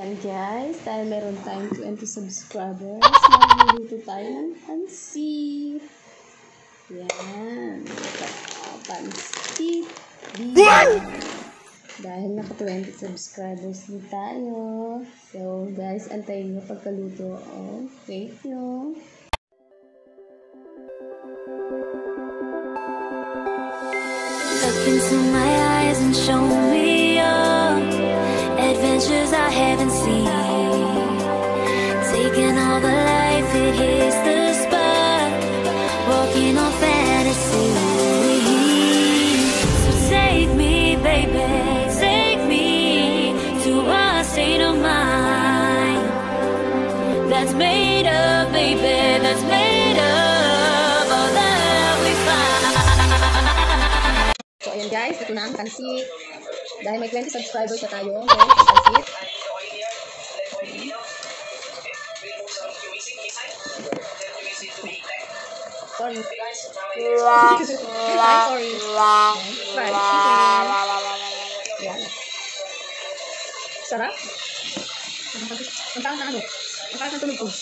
Ayan guys, dahil meron tayong 20 subscribers, magluluto tayo ng pansit. Yan. Pansit. Dahil naka 20 subscribers din tayo. So guys, antayin nyo pagkaluto. Oh, wait nyo. Look into my eyes and show me your adventures I haven't seen. Taking all the life, it hits the spot. Walking on fantasy. So take me, baby, take me to a state of mind that's made up, baby, that's made up all that we find. So ayan guys, ito na ang pansit. Dahil may 20 subscribers na tayo, guys, ang pansit. Sorry. Sorry. Right. Yan. Sarap. Ang taas na ano? Ang taas na tunog ko.